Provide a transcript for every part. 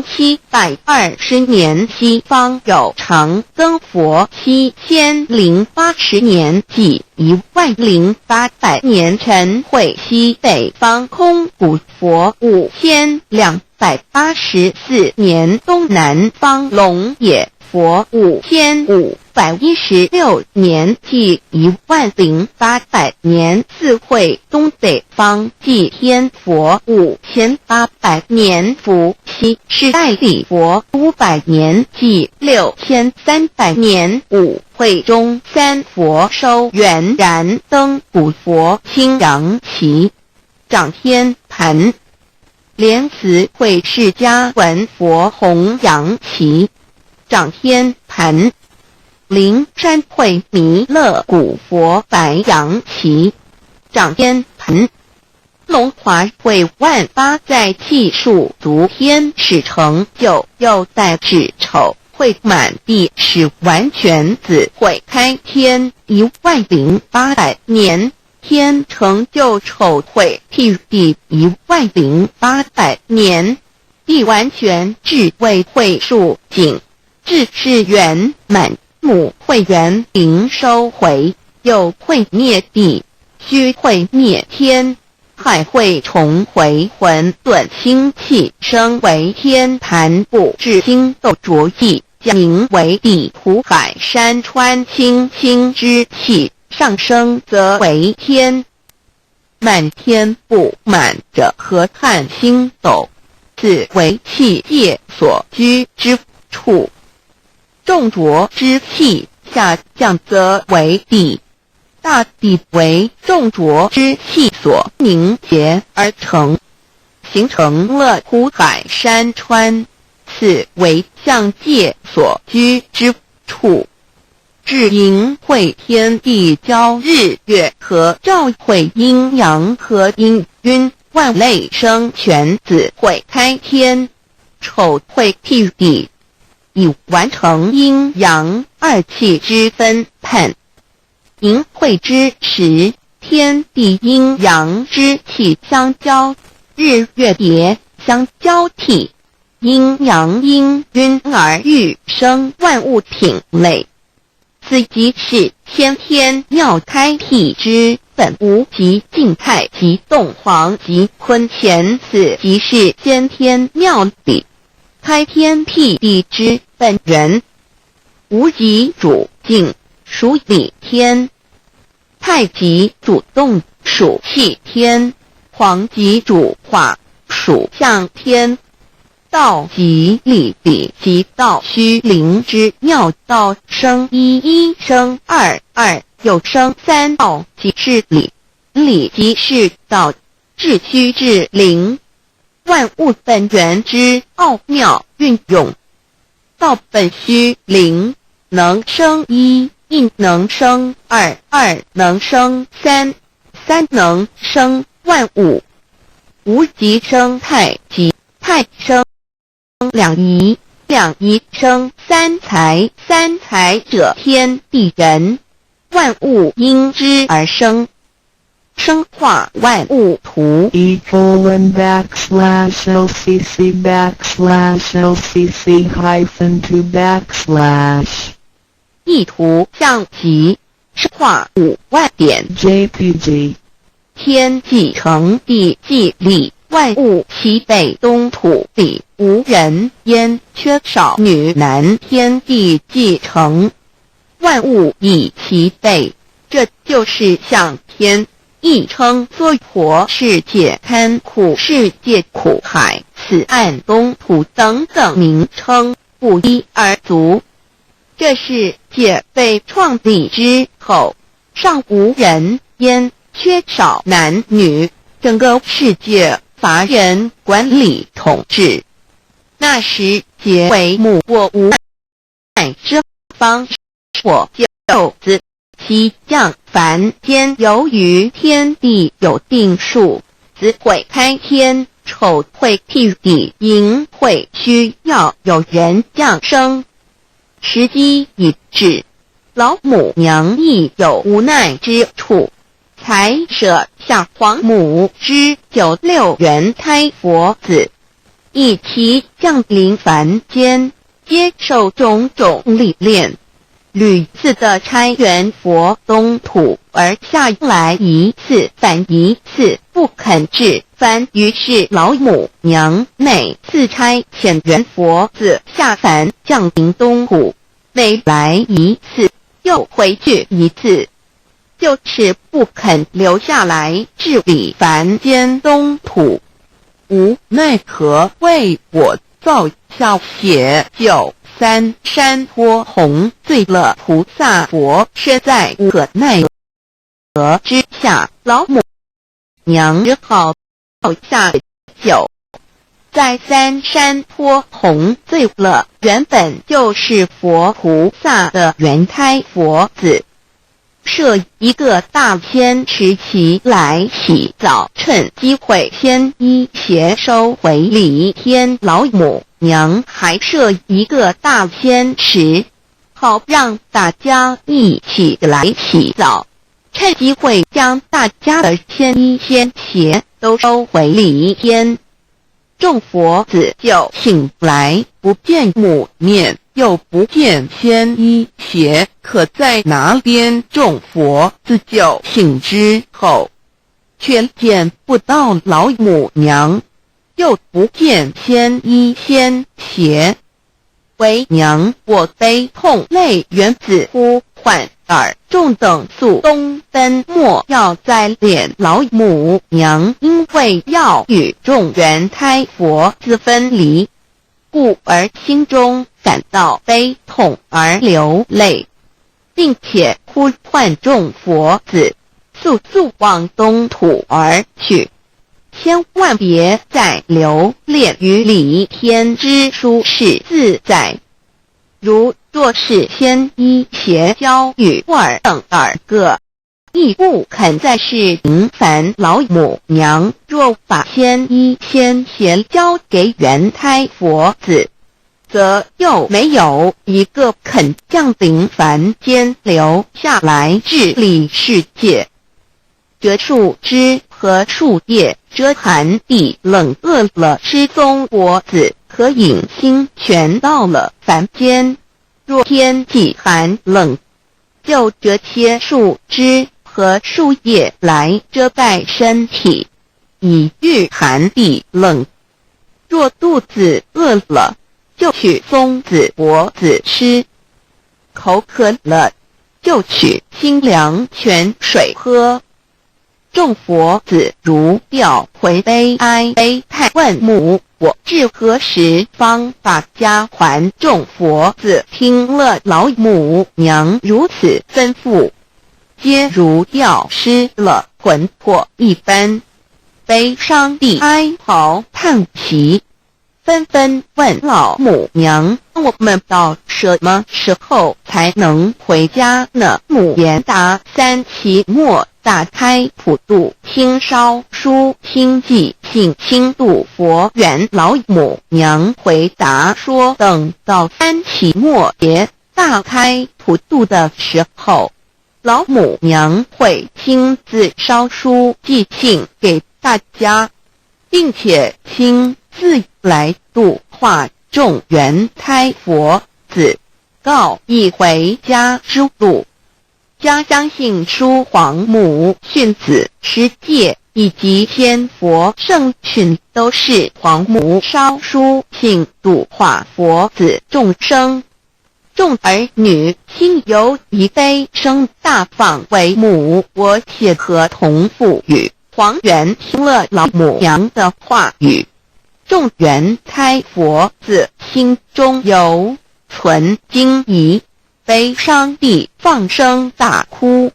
720年，西方有长庚佛7千080年，即10800年；陈慧西北方空谷佛5284年，东南方龙野佛5516年，即10800年；四会东北方济天佛5800年，伏羲是代理佛500年，即6300年；五会中三佛收元然灯古佛青阳旗掌天盘，莲慈会释迦文佛弘扬旗掌天盘，灵山会弥勒古佛白杨旗掌天盘，龙华会万八在气数足天使成就，又代指丑会满地是完全子会开天10800年，天成就丑会替地10800年，地完全智慧会数景智是圆满，母会圆灵收回，又会灭地，虚会灭天，海会重回混沌星气，生为天盘布至星斗浊意，名为地土海山川清清之气，上升则为天。满天布满着河汉星斗，此为气界所居之处。重浊之气下降则为地，大地为重浊之气所凝结而成，形成了土海山川，此为象界所居之处。至阴会天地交日月和照会阴阳和阴晕，万类生全子会开天，丑会替地，以完成阴阳二气之分判。阴会之时，天地阴阳之气相交，日月叠相交替，阴阳阴晕而育生万物品类。此即是先天妙开辟之本无极静态即动黄即坤乾，此即是先天妙理开天辟地之本源。无极主静，属理天；太极主动，属气天；黄极主化，属象天。道即理，理即道虚灵之妙道，生一，一生二，二又生三，道即是理，理即是道，至虚至灵，万物本源之奥妙运用。道本虚灵，能生一，一能生二，二能生三，三能生万物。无极生太极，太生两仪，两仪生三才，三才者天地人，万物因之而生，生化万物图。e://LCC_LCC_2/ 意图象极，生化5万点 JPG。天既成地既立，万物其北东土里无人焉，缺少女男，天地既成，万物以其北，这就是象天，亦称娑婆世界、堪苦世界、苦海、此岸东土等等名称，不一而足。这世界被创立之后，尚无人焉，缺少男女，整个世界乏人管理统治。那时皆为母我无爱之方，我就自其降凡间，由于天地有定数，子会开天，丑会替地，寅会需要有人降生。时机已至，老母娘亦有无奈之处，才舍下皇母之96元胎佛子，一起降临凡间，接受种种历练，屡次的差援佛东土而下来一次反一次不肯置凡，于是老母娘每次差遣援佛子下凡降临东土，每来一次又回去一次，就是不肯留下来治理凡间东土。无奈何为我造下写93山坡红罪了菩萨佛身在无可奈何之下，老母娘只好造下在3山坡红罪了原本就是佛菩萨的原胎佛子，设一个大千池期来洗澡，趁机会先衣邪收回礼天。老母娘还设一个大千池，好让大家一起来洗澡，趁机会将大家的千衣千鞋都收回礼天。众佛子就醒来，不见母面，又不见千衣鞋，可在哪边？众佛子就醒之后，却见不到老母娘，又不见千衣千鞋。为娘我悲痛泪源自呼唤耳，众等速东奔，莫要再敛老母娘，因为要与众原胎佛子分离，故而心中感到悲痛而流泪，并且呼唤众佛子速速往东土而去，千万别再留恋于礼天之舒适自在。如若是千衣鞋交与尔等2个，亦不肯再是平凡老母娘。若把千衣千鞋交给原胎佛子，则又没有一个肯降临凡间留下来治理世界。这树枝和树叶遮寒地冷，饿了失踪佛子和隐心全到了凡间。若天气寒冷，就折些树枝和树叶来遮盖身体，以御寒地冷。若肚子饿了，就取松子柏子吃；口渴了，就取清凉泉水喝。众佛子如调回悲哀悲叹，问母我至何时方把家还？众佛子听了老母娘如此吩咐，皆如药失了魂魄一般，悲伤地哀嚎叹息，纷纷问老母娘：我们到什么时候才能回家呢？母言答：3期末打开普度清烧书清寂性清度佛缘。老母娘回答说：等到3期末节大开普度的时候，老母娘会亲自烧书寄信给大家，并且亲自来度化众原胎佛子，告一回家之路。家相信书皇母训子师戒以及仙佛圣训都是皇母烧书信度化佛子众生。众儿女心由以悲生大放为母，我且合同赋予。皇元听了老母娘的话语，众原胎佛子心中有存惊疑，悲伤地放声大哭。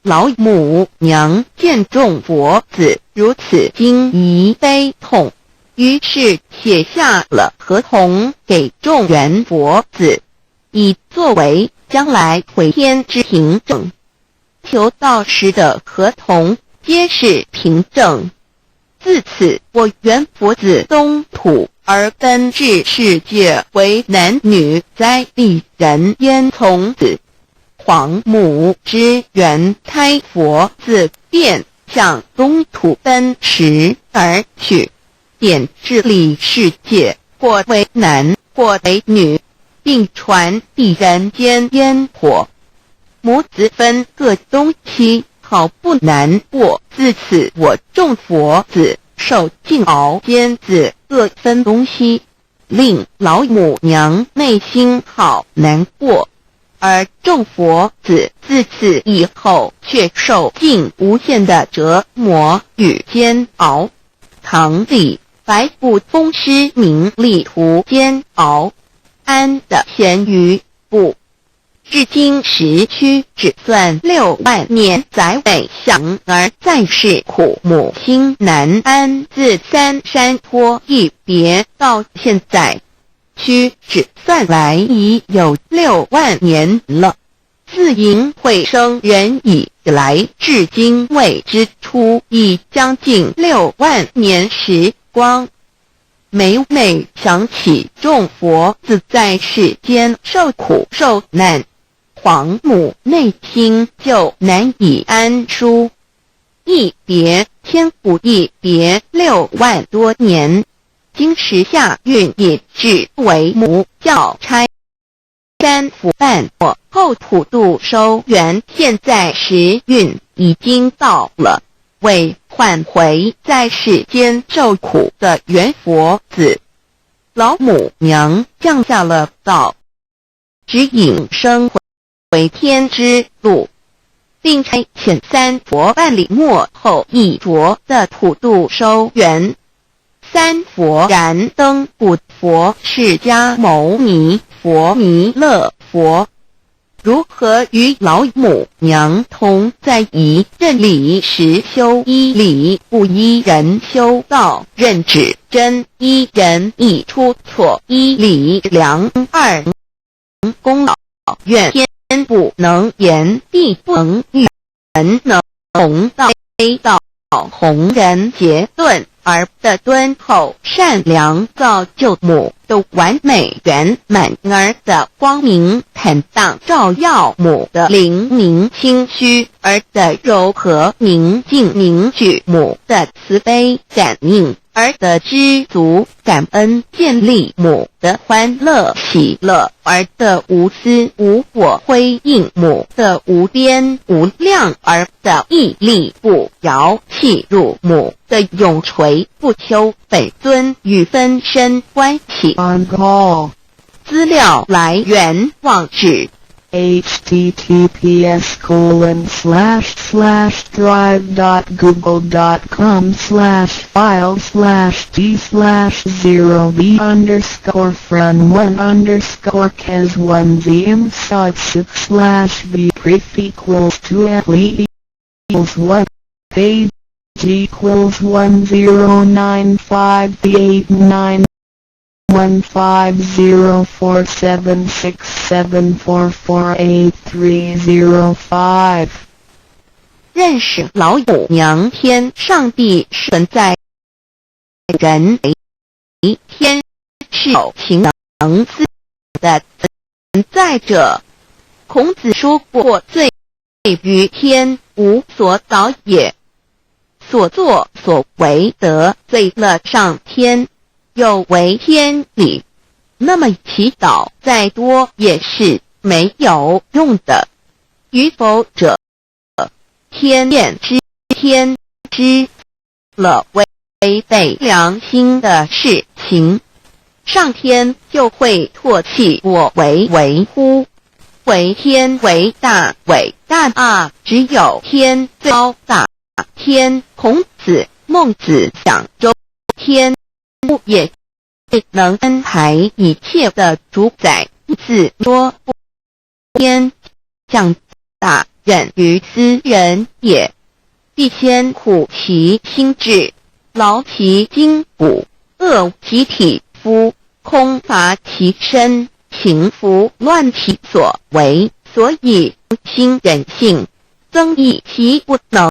老母娘见众佛子如此惊疑悲痛，于是写下了合同给众原佛子，以作为将来回天之凭证。求道时的合同皆是凭证。自此，我原佛子东土而奔至世界，为男女在地人焉。从此，皇母之原胎佛子便向东土奔驰而去。典治理世界，或为男，或为女，并传递人间烟火。母子分各东西，好不难过。自此我众佛子受尽熬煎子，各分东西，令老母娘内心好难过。而众佛子自此以后却受尽无限的折磨与煎熬。唐李白骨风师名利图煎熬，安的咸鱼不。至今时区只算6万年载尾祥而在世苦，母心难安。自三山坡一别到现在，区只算来已有6万年了。自寅会生人以来，至今未知出，已将近6万年时光。每每想起众佛子在世间受苦受难，皇母内心就难以安舒。一别千古，一别6万多年。今时下运也至为母教差山府办我后普渡收圆，现在时运已经到了，为唤回在世间受苦的元佛子，老母娘降下了道，指引生回天之路，并差遣三佛办理末后一着的普渡收圆。三佛燃灯不佛释迦牟尼佛弥勒佛，如何与老母娘同在一任理时修一理，不依人修道，任指真一人一出错，一理良二功劳，愿天不能言，地不能喻，人能弘道，非道弘人结论而的敦厚善良，造就母的完美圆满儿的光明坦荡，照耀母的灵明清虚儿的柔和宁静，凝聚母的慈悲感应儿的知足感恩，建立母的欢乐喜乐儿的无私无我，辉映母的无边无量儿的屹立不摇，契入母的永垂不朽本尊与分身关系。 On call. 资料来源网址 https://drive.google.com/files/d/0b_cas1z_imsot6/b pref equals to athlete equals 1 page equals 1095b89 150476774483005。认识老母娘，天上帝存在，人为天是有情能思的存在者。孔子说过，罪于天，无所导也。所作所为得罪了上天，有违天理，那么祈祷再多也是没有用的。与否者，天变之天知了违背良心的事情，上天就会唾弃我为为乎？为天为大，伟大啊！只有天最高大。天，孔子、孟子讲周天也能安排一切的主宰，自说不天降大任于斯人也，必先苦其心志，劳其筋骨，饿其体肤，空乏其身，情服乱其所为，所以心人性，增益其不能。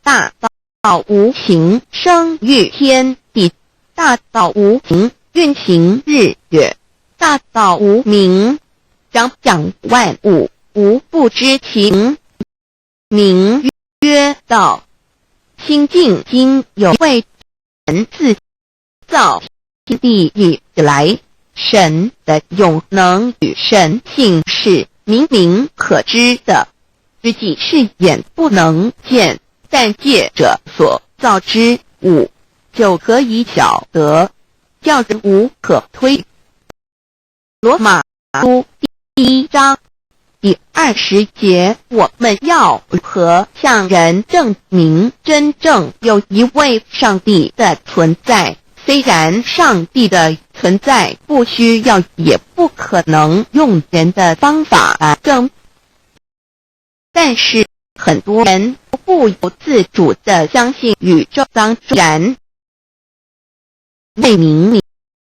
大道无形，生育天地；大道无形，运行日月；大道无名，掌养万物。无不知其名曰道。心静经有位自造天地以来，神的永能与神性是明明可知的，自己是眼不能见，但借着所造之物，就可以晓得，叫人无可推。罗马书第1章第20节，我们要如何向人证明真正有一位上帝的存在？虽然上帝的存在不需要也不可能用人的方法来证，但是很多人不由自主地相信宇宙当然为冥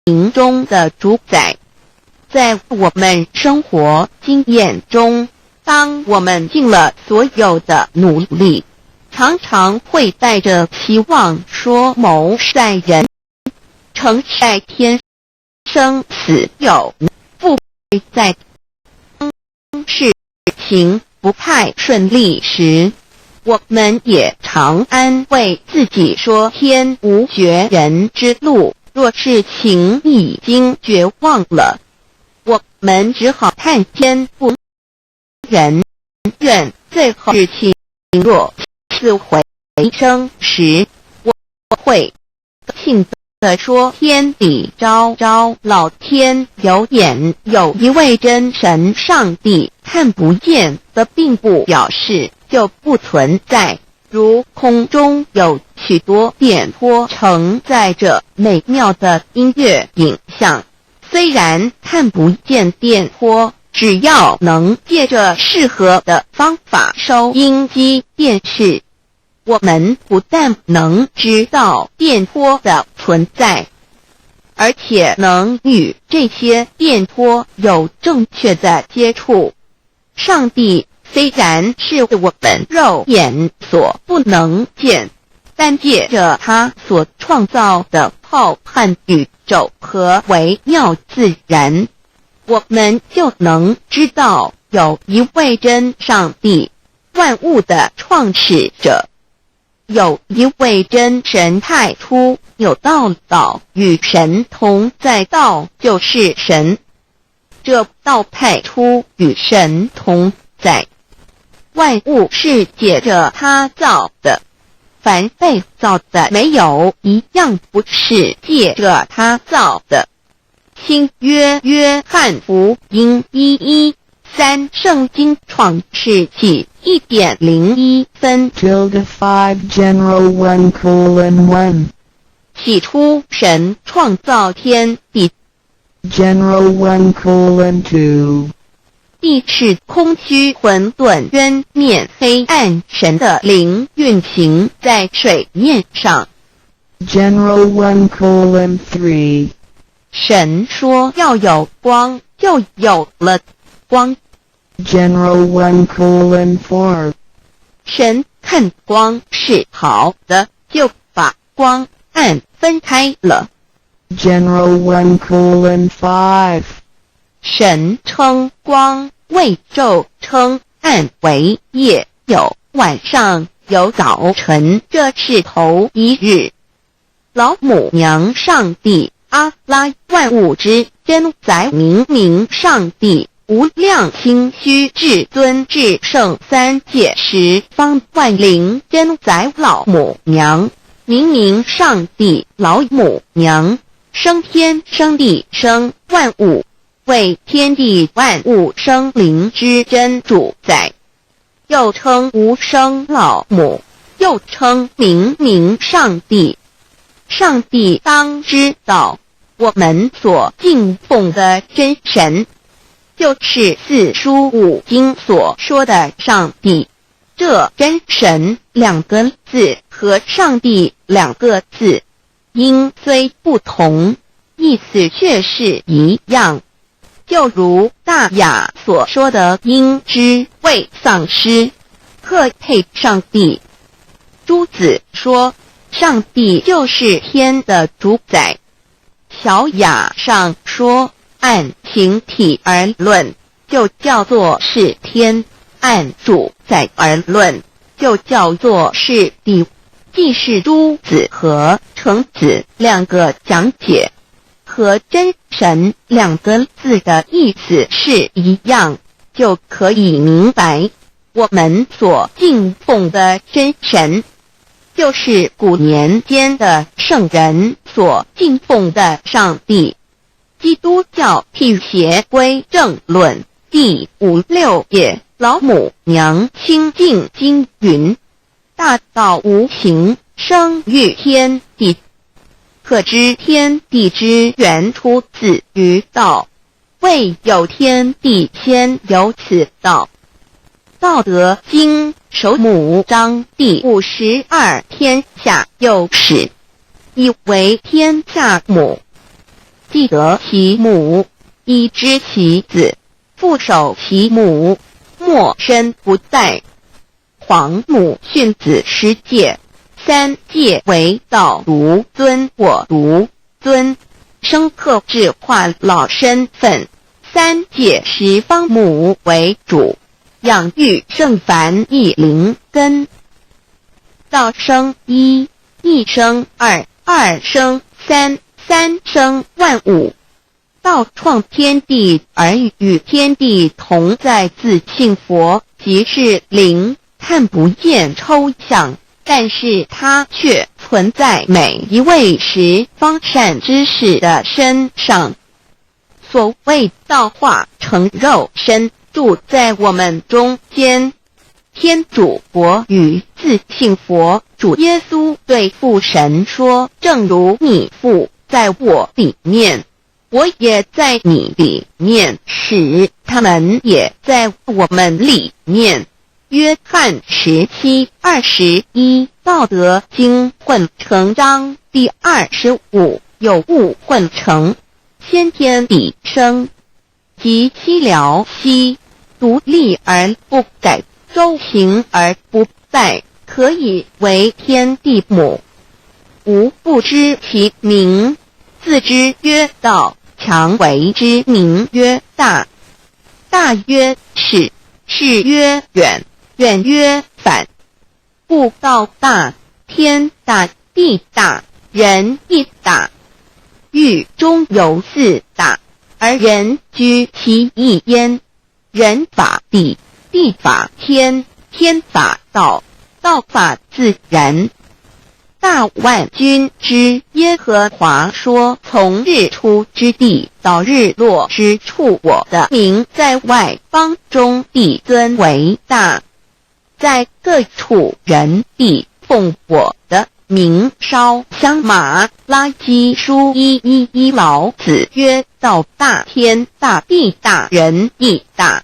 冥中的主宰。在我们生活经验中，当我们尽了所有的努力，常常会带着期望说谋在人，成在天，生死有不在事情不太顺利时，我们也常安慰自己说天无绝人之路，若事情已经绝望了，我们只好叹天不人愿。最后事情若死回生时，我会高兴地说天理昭昭，老天有眼，有一位真神上帝，看不见的并不表示就不存在。如空中有许多电波承载着美妙的音乐影像，虽然看不见电波，只要能借着适合的方法收音机电视，我们不但能知道电波的存在，而且能与这些电波有正确的接触。上帝虽然是我们肉眼所不能见，但借着他所创造的浩瀚宇宙和微妙自然，我们就能知道有一位真上帝，万物的创始者，有一位真神太初，有道与神同在，道就是神，这道太初与神同在。万物是借着他造的，凡被造的没有一样不是借着他造的。新约约翰福音1:13，圣经创世纪1.01分 5 General 1:1 起初神创造天地， General 1:2 地是空虚混沌渊面黑暗，神的灵运行在水面上。 General 1:3 神说要有光，就有了光。 General 1:4 神看光是好的，就把光暗分开了。 General 1:5 神称光为昼，称暗为夜，有晚上，有早晨，这是头一日。老母娘上帝阿拉，万物之真宰明明上帝，无量清虚至尊至圣三界十方万灵真宰老母娘，明明上帝老母娘，生天生地生万物，为天地万物生灵之真主宰，又称无生老母，又称明明上帝。上帝当知道，我们所敬奉的真神，就是四书五经所说的上帝。这真神两个字和上帝两个字，音虽不同，意思却是一样。就如大雅所说的鹰之谓丧尸，特配上帝。朱子说上帝就是天的主宰。小雅上说按形体而论，就叫做是天；按主宰而论，就叫做是地。既是诸子和程子两个讲解，和真神两个字的意思是一样，就可以明白我们所敬奉的真神，就是古年间的圣人所敬奉的上帝。基督教辟邪归正论第56页，老母娘清净经云：大道无形，生育天地，可知天地之源出自于道，未有天地，先有此道。道德经首母章第52，天下有始，以为天下母。既得其母，以知其子，父守其母，莫身不在。皇母训子十戒，三戒为道独尊我独尊，生克制化老身份。三戒十方母为主，养育圣凡一灵根。道生一，一生二，二生三，三生万物。道创天地而与天地同在，自性佛，即是灵，看不见抽象，但是它却存在每一位十方善知识的身上。所谓道化成肉身，住在我们中间。天主佛与自性佛主耶稣对父神说：正如你父在我里面，我也在你里面，使他们也在我们里面。约翰17:21，道德经混成章第25，有物混成，先天地生，即西辽西，独立而不改，周行而不殆，可以为天地母。吾不知其名，自之曰道，强为之名曰大。大曰始，始曰远，远曰反。故道大，天大，地大，人亦大。欲中有四大，而人居其一焉。人法地，地法天，天法道，道法自然。大万军之耶和华说：从日出之地到日落之处，我的名在外邦中必尊为大。在各处人必奉我的名烧香。马拉基书1:11，老子曰：道大，天大，地大，人亦大。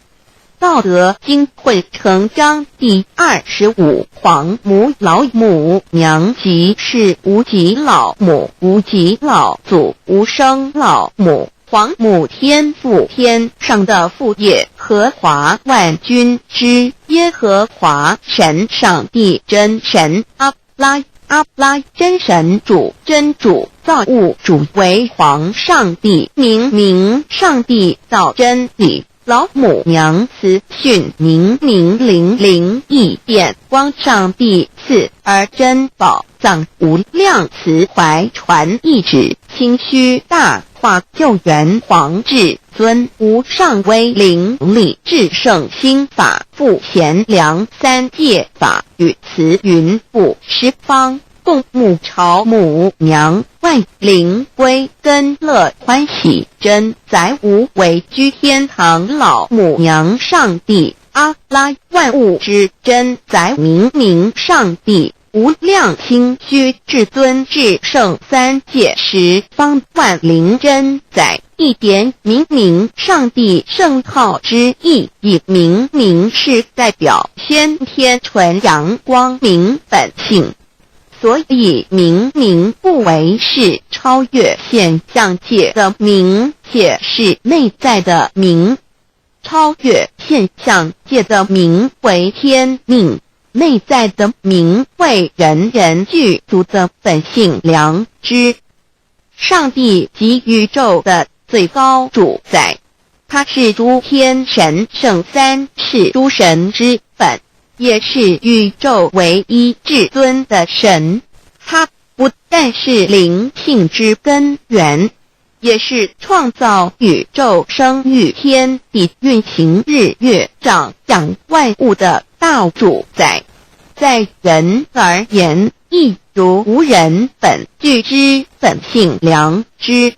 道德经混成章第25，皇母老母娘，即是无极老母，无极老祖，无生老母。皇母天父，天上的父，耶和华万军之耶和华神，上帝真神，阿拉真神主，真主造物主，为皇上帝，明上帝造真理。老母娘慈训明灵异变光，上帝赐而真宝藏无量，慈怀传一旨，清虚大化，救援皇至尊，无上威灵力，至圣心法，复贤良三界法，与慈云布十方，共沐朝母娘，万灵归根乐欢喜，真载无为居天堂，老母娘上帝，阿拉万物之真载，明上帝，无量清虚至尊至圣三界十方，万灵真载，一点明上帝圣号之意，以明是代表先天纯阳光明本性。所以明不为是超越现象界的明，且是内在的明。超越现象界的明为天命，内在的明为人人具足的本性良知。上帝即宇宙的最高主宰，他是诸天神圣三世诸神之本，也是宇宙唯一至尊的神。他不但是灵性之根源，也是创造宇宙生育天地运行日月长养万物的大主宰。在人而言，亦如无人本具之本性良知，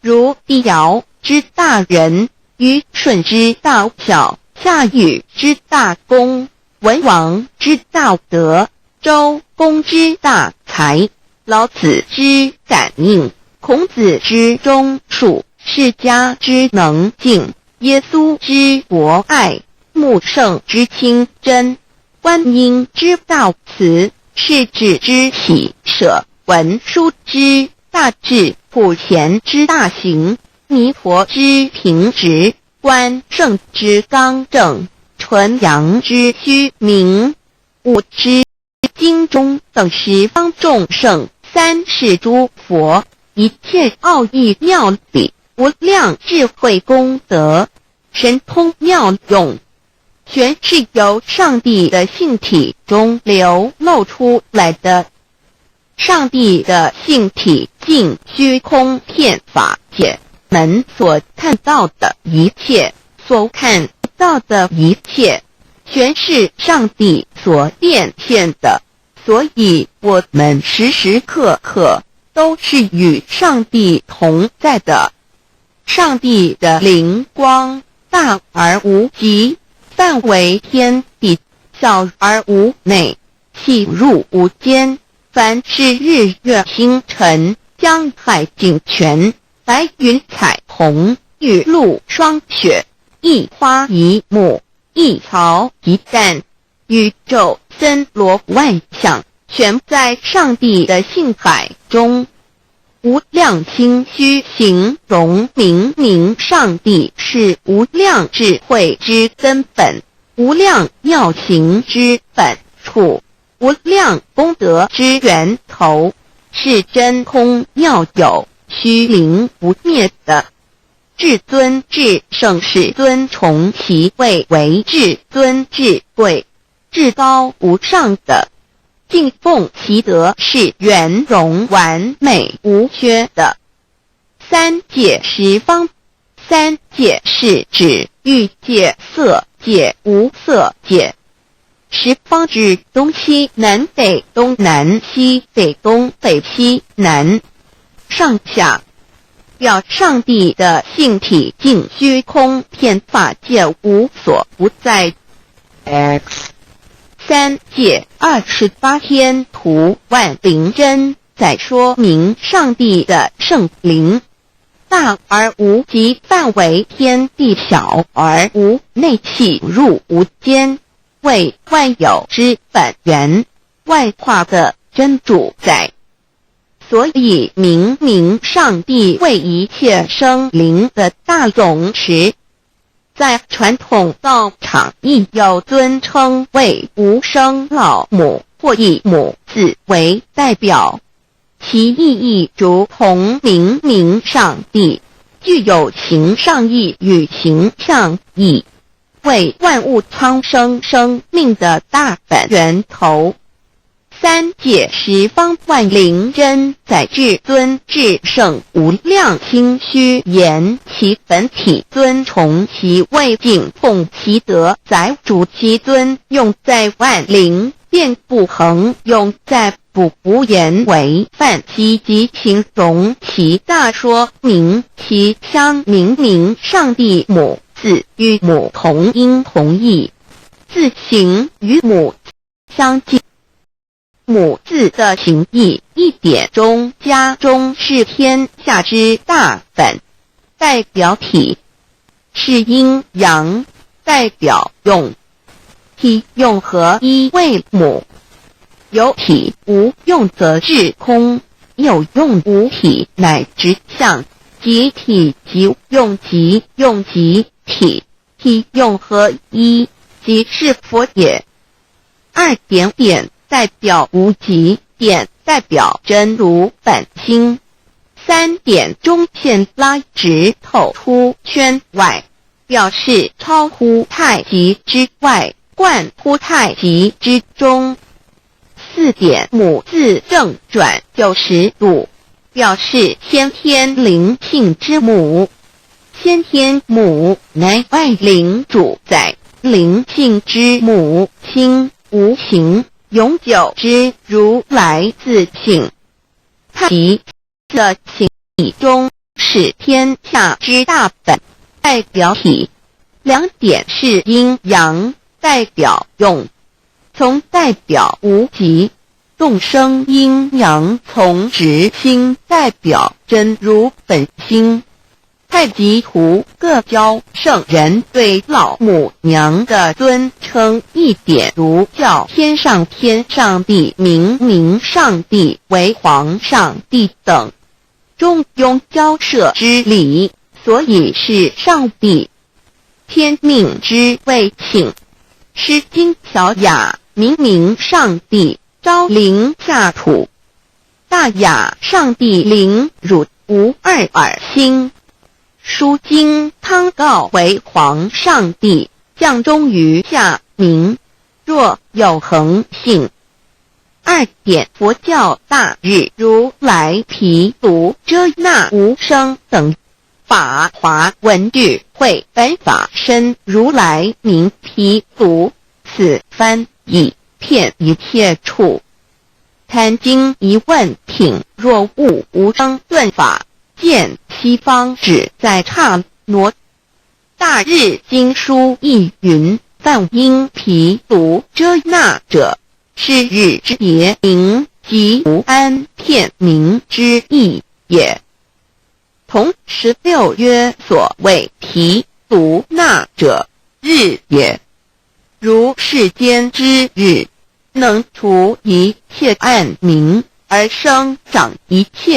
如帝尧之大仁，虞舜之大孝，夏禹之大功，文王之大德，周公之大才，老子之感应，孔子之忠恕，释迦之能静，耶稣之博爱，穆圣之清真，观音之大慈，世子之喜舍，文殊之大智，普贤之大行，弥陀之平直，关圣之刚正，纯阳之虚明，五之经中等十方众圣，三世诸佛，一切奥义妙理，无量智慧功德，神通妙用，全是由上帝的性体中流露出来的。上帝的性体尽虚空遍法界门所看到的一切，所看不到的一切，全是上帝所变现的。所以我们时时刻刻都是与上帝同在的。上帝的灵光大而无极，范围天地，小而无内，细入无间。凡是日月星辰，江海景泉，白云彩虹，雨露霜雪，一花一木，一草一蛋，宇宙森罗万象，全在上帝的性海中。无量心虚形容明明上帝是无量智慧之根本，无量妙行之本处，无量功德之源头，是真空妙有，虚灵不灭的。至尊至圣世尊崇其位为至尊至贵，至高无上的，敬奉其德是圆融完美无缺的。三界十方，三界是指欲界、色界、无色界。十方指东西南北东南西北东北西南上下，表上帝的性体尽虚空遍法界无所不在。 X 三界28天图万灵真，在说明上帝的圣灵大而无极，范围天地，小而无内，细入无间，为万有之本源，万化的真主宰。所以明明上帝为一切生灵的大总持，在传统道场亦有尊称为无生老母或以母字为代表，其意义如同明明上帝具有形上义与形象义，为万物苍生生命的大本源头。三界十方万灵真，在至尊至圣无量心虚言其本体，尊崇其位，敬奉其德，载主其尊，用在万灵，遍不恒用在不无言为范，积极形容其大，说明其相明明上帝母字与母同音同义，字形与母相近。母字的形义，一点中加中是天下之大本，代表体；是阴阳，代表用。体用合一为母，有体无用则至空，有用无体乃直相，即体即用，即用即体，体用合一，即是佛也。二点点代表无极，点代表真如本心，三点中线拉直透出圈外，表示超乎太极之外，贯乎太极之中。4点母字正转90度，表示先天灵性之母。先天母乃外灵主宰，灵性之母亲无形，永久之如来自性。太极的形体中是天下之大本，代表体。2点是阴阳，代表用。从代表无极，动生阴阳从直心，代表真如本心。太极图各教圣人对老母娘的尊称一点，如叫天上上帝、明上帝为皇上帝等，中庸交涉之礼，所以是上帝。天命之谓请，诗经小雅，明上帝，昭灵下土。大雅上帝灵汝无二耳心。书经汤告为皇上帝，降中于下民，若有恒性。2点佛教大日如来毗卢遮那无生等法华文具会本法身如来名毗卢，此翻译遍一切处。坛经一问品，若悟无生顿法，见西方只在刹那。大日经书亦云：梵音毗卢遮那者，是日之别名，即无安片名之意也。同16曰：所谓毗卢那者，日也。如世间之日，能除一切暗明，而生长一切